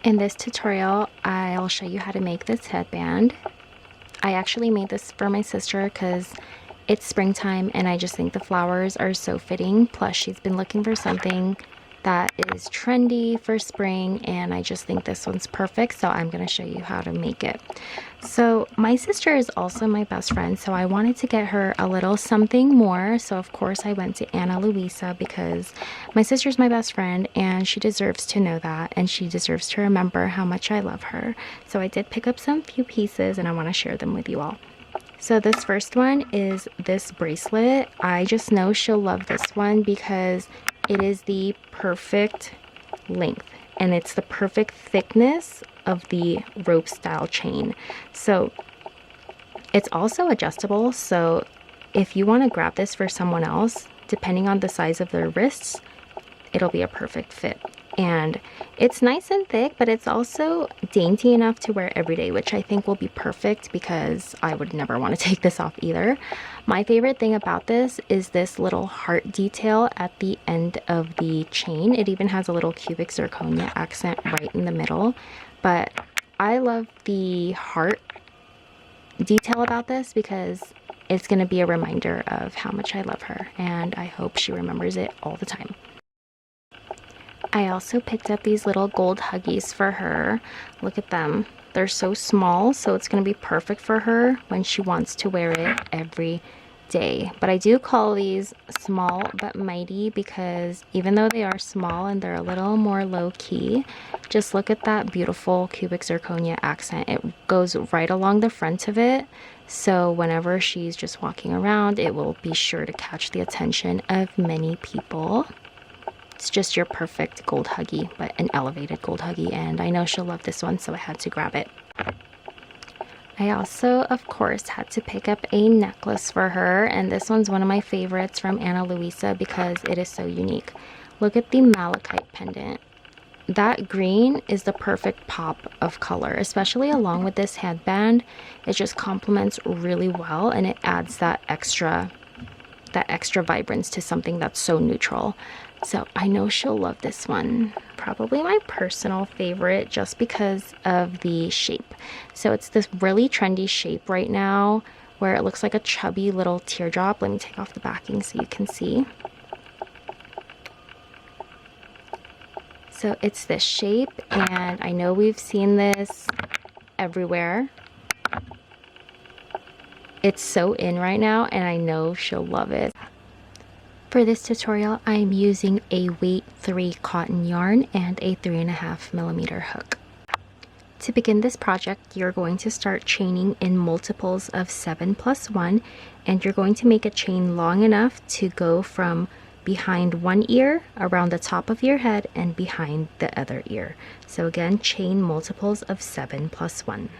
In this tutorial, I'll show you how to make this headband. I actually made this for my sister because it's springtime and I just think the flowers are so fitting. Plus, she's been looking for something that is trendy for spring and I just think this one's perfect, so I'm going to show you how to make it. So my sister is also my best friend, so I wanted to get her a little something more. So of course I went to Ana Luisa because my sister's my best friend and she deserves to know that, and she deserves to remember how much I love her. So I did pick up some few pieces and I want to share them with you all. So this first one is this bracelet. I just know she'll love this one because it is the perfect length and it's the perfect thickness of the rope style chain. So it's also adjustable, so if you want to grab this for someone else, depending on the size of their wrists, it'll be a perfect fit. And it's nice and thick, but it's also dainty enough to wear every day, which I think will be perfect because I would never want to take this off either. My favorite thing about this is this little heart detail at the end of the chain. It even has a little cubic zirconia accent right in the middle, but I love the heart detail about this because it's going to be a reminder of how much I love her, and I hope she remembers it all the time. I also picked up these little gold huggies for her. Look at them. They're so small, so it's going to be perfect for her when she wants to wear it every day. But I do call these small but mighty because even though they are small and they're a little more low-key, just look at that beautiful cubic zirconia accent. It goes right along the front of it, so whenever she's just walking around, it will be sure to catch the attention of many people. It's just your perfect gold huggy, but an elevated gold huggy, and I know she'll love this one, so I had to grab it. I also, of course, had to pick up a necklace for her, and this one's one of my favorites from Ana Luisa because it is so unique. Look at the malachite pendant. That green is the perfect pop of color, especially along with this headband. It just complements really well, and it adds that extra vibrance to something that's so neutral. So I know she'll love this one. Probably my personal favorite just because of the shape. So it's this really trendy shape right now where it looks like a chubby little teardrop. Let me take off the backing so you can see. So it's this shape, and I know we've seen this everywhere. It's so in right now, and I know she'll love it. For this tutorial, I'm using a weight 3 cotton yarn and a 3.5mm hook. To begin this project, you're going to start chaining in multiples of 7 plus 1, and you're going to make a chain long enough to go from behind one ear, around the top of your head, and behind the other ear. So again, chain multiples of 7 plus 1.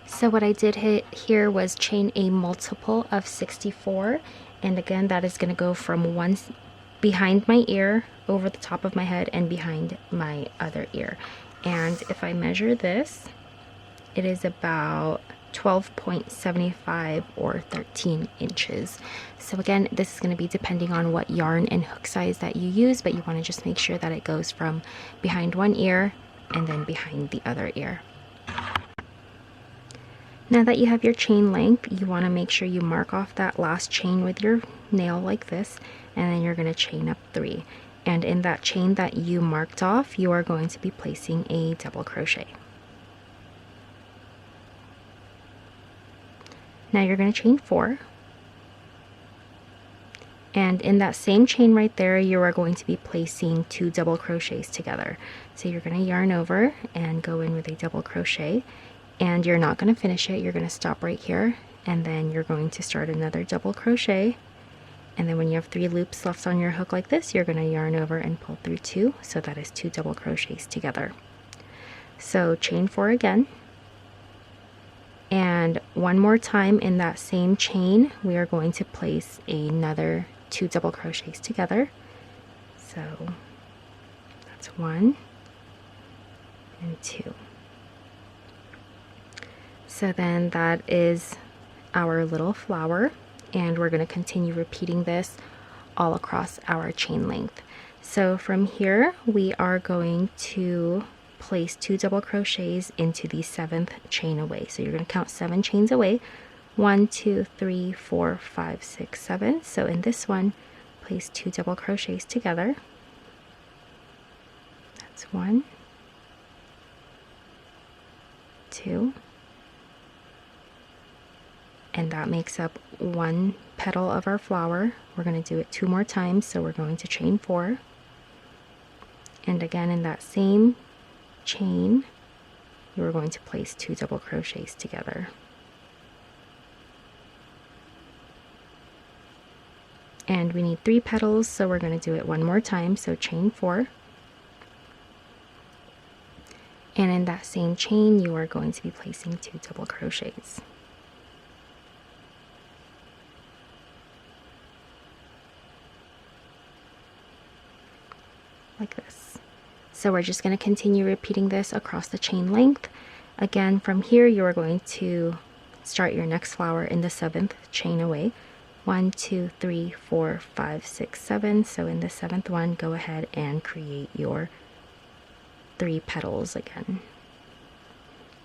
So what I did here was chain a multiple of 64, and again that is going to go from one behind my ear, over the top of my head, and behind my other ear. And if I measure this, it is about 12.75 or 13 inches. So again, this is going to be depending on what yarn and hook size that you use, but you want to just make sure that it goes from behind one ear and then behind the other ear. Now that you have your chain length, you want to make sure you mark off that last chain with your nail like this, and then you're going to chain up 3. And in that chain that you marked off, you are going to be placing a double crochet. Now you're going to chain 4. And in that same chain right there, you are going to be placing 2 double crochets together. So you're going to yarn over and go in with a double crochet. And you're not going to finish it, you're going to stop right here, and then you're going to start another double crochet, and then when you have 3 loops left on your hook like this, you're going to yarn over and pull through 2, so that is 2 double crochets together. So chain 4 again, and one more time in that same chain we are going to place another 2 double crochets together. So that's 1 and 2. So then that is our little flower, and we're going to continue repeating this all across our chain length. So from here we are going to place 2 double crochets into the 7th chain away. So you're going to count 7 chains away. 1, 2, 3, 4, 5, 6, 7. So in this one, place 2 double crochets together. That's 1, 2, and that makes up 1 petal of our flower. We're going to do it 2 more times, so we're going to chain 4. And again in that same chain, you are going to place 2 double crochets together. And we need 3 petals, so we're going to do it 1 more time, so chain 4. And in that same chain, you are going to be placing 2 double crochets. Like this. So we're just going to continue repeating this across the chain length. Again, from here, you are going to start your next flower in the 7th chain away. 1, 2, 3, 4, 5, 6, 7. So in the 7th one, go ahead and create your 3 petals again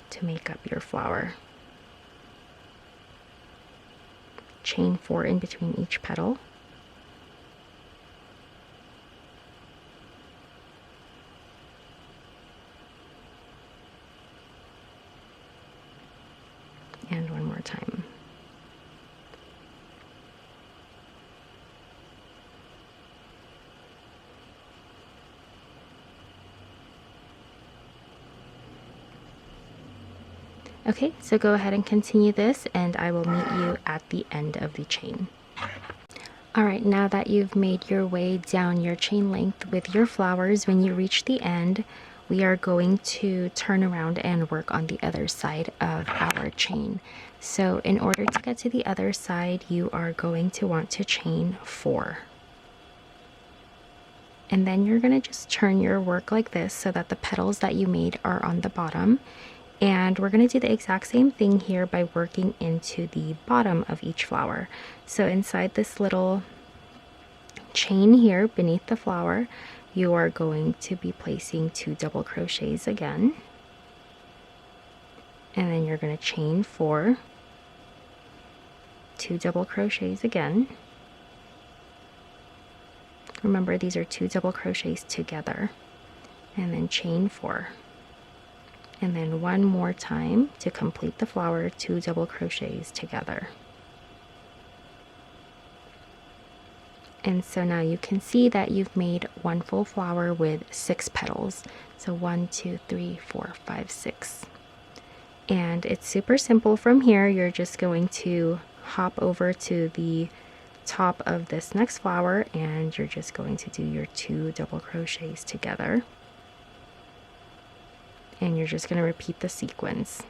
to make up your flower. Chain 4 in between each petal. And 1 more time. Okay, so go ahead and continue this, and I will meet you at the end of the chain. Alright, now that you've made your way down your chain length with your flowers, when you reach the end, we are going to turn around and work on the other side of our chain. So in order to get to the other side, you are going to want to chain 4. And then you're going to just turn your work like this so that the petals that you made are on the bottom. And we're going to do the exact same thing here by working into the bottom of each flower. So inside this little chain here beneath the flower, you are going to be placing 2 double crochets again. And then you're going to chain 4, 2 double crochets again. Remember, these are 2 double crochets together. And then chain 4. And then 1 more time to complete the flower, 2 double crochets together. And so now you can see that you've made 1 full flower with 6 petals. So 1, 2, 3, 4, 5, 6. And it's super simple from here. You're just going to hop over to the top of this next flower, and you're just going to do your 2 double crochets together. And you're just going to repeat the sequence.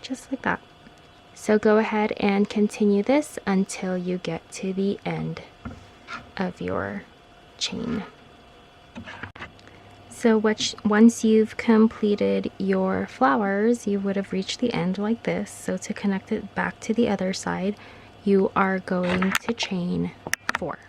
Just like that. So go ahead and continue this until you get to the end of your chain. So once you've completed your flowers, you would have reached the end like this. So to connect it back to the other side, you are going to chain 4.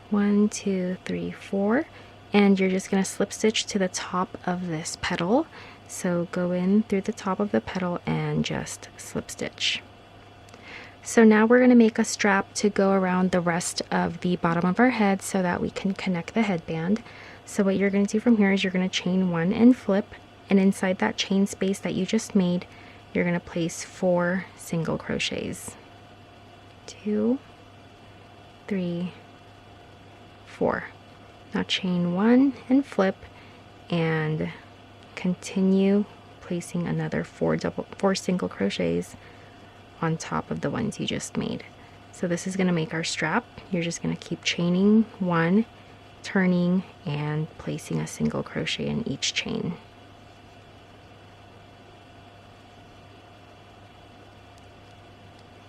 1, 2, 3, 4. And you're just going to slip stitch to the top of this petal. So go in through the top of the petal and just slip stitch. So now we're going to make a strap to go around the rest of the bottom of our head so that we can connect the headband. So what you're going to do from here is you're going to chain 1 and flip, and inside that chain space that you just made, you're going to place 4 single crochets. 2, 3, 4. Now chain 1 and flip, and continue placing another 4 single crochets on top of the ones you just made. So this is going to make our strap. You're just going to keep chaining 1, turning, and placing a single crochet in each chain.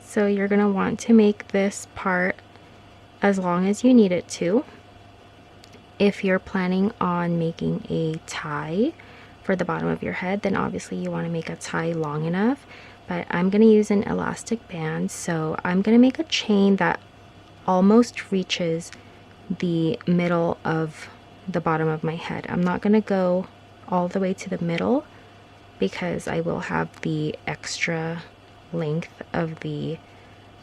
So you're going to want to make this part as long as you need it to. If you're planning on making a tie for the bottom of your head, then obviously you want to make a tie long enough. But I'm going to use an elastic band, so I'm going to make a chain that almost reaches the middle of the bottom of my head. I'm not going to go all the way to the middle because I will have the extra length of the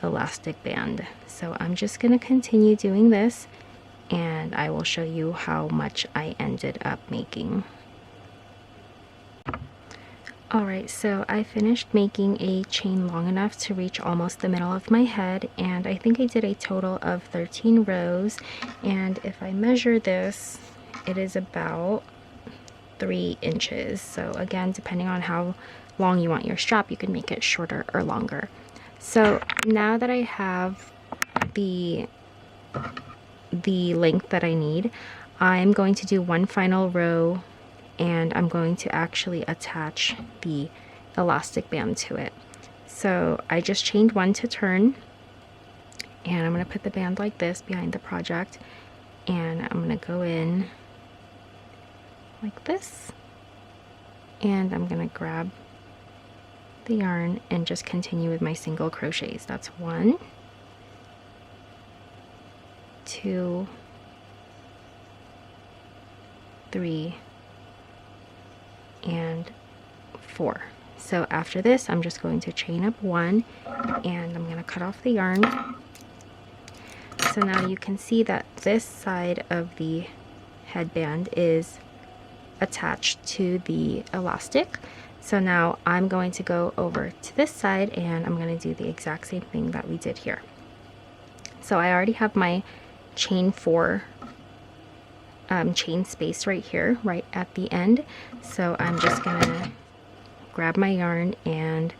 elastic band. So I'm just going to continue doing this, and I will show you how much I ended up making. Alright, so I finished making a chain long enough to reach almost the middle of my head, and I think I did a total of 13 rows, and if I measure this, it is about 3 inches. So again, depending on how long you want your strap, you can make it shorter or longer. So now that I have the length that I need, I'm going to do one final row, and I'm going to actually attach the elastic band to it. So I just chained one to turn, and I'm going to put the band like this behind the project, and I'm going to go in like this, and I'm going to grab the yarn and just continue with my single crochets. That's 1, 2, 3, and 4. So after this, I'm just going to chain up 1, and I'm going to cut off the yarn. So now you can see that this side of the headband is attached to the elastic. So now I'm going to go over to this side, and I'm going to do the exact same thing that we did here. So I already have my chain 4 chain space right here, right at the end. So I'm just gonna grab my yarn, and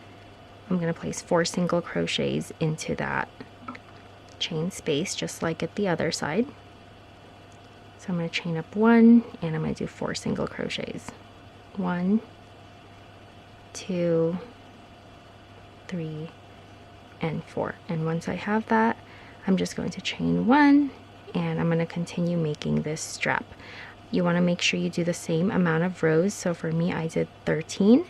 I'm gonna place 4 single crochets into that chain space, just like at the other side. So I'm gonna chain up 1, and I'm gonna do 4 single crochets. 1, 2, 3, and 4. And once I have that, I'm just going to chain 1, and I'm going to continue making this strap. You want to make sure you do the same amount of rows. So for me, I did 13.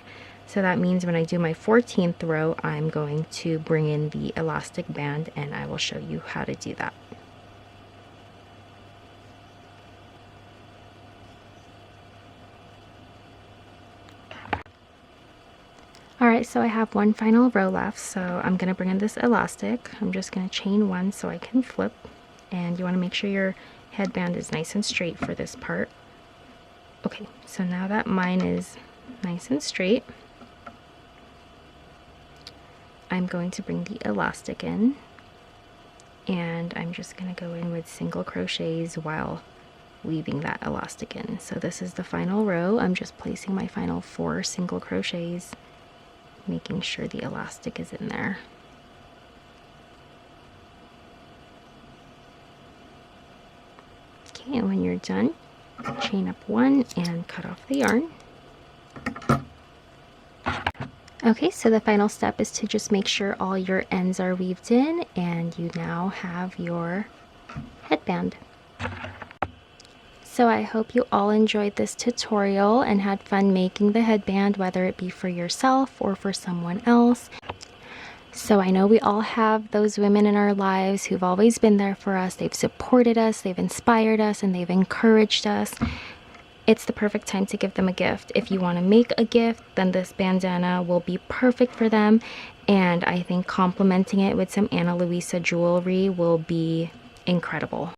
So that means when I do my 14th row, I'm going to bring in the elastic band, and I will show you how to do that. Alright, so I have one final row left, so I'm going to bring in this elastic. I'm just going to chain 1 so I can flip. And you want to make sure your headband is nice and straight for this part. Okay, so now that mine is nice and straight, I'm going to bring the elastic in, and I'm just going to go in with single crochets while weaving that elastic in. So this is the final row. I'm just placing my final 4 single crochets, making sure the elastic is in there. Okay, and when you're done, chain up 1 and cut off the yarn. Okay, so the final step is to just make sure all your ends are weaved in, and you now have your headband. So I hope you all enjoyed this tutorial and had fun making the headband, whether it be for yourself or for someone else. So I know we all have those women in our lives who've always been there for us. They've supported us, they've inspired us, and they've encouraged us. It's the perfect time to give them a gift. If you want to make a gift, then this bandana will be perfect for them. And I think complementing it with some Ana Luisa jewelry will be incredible.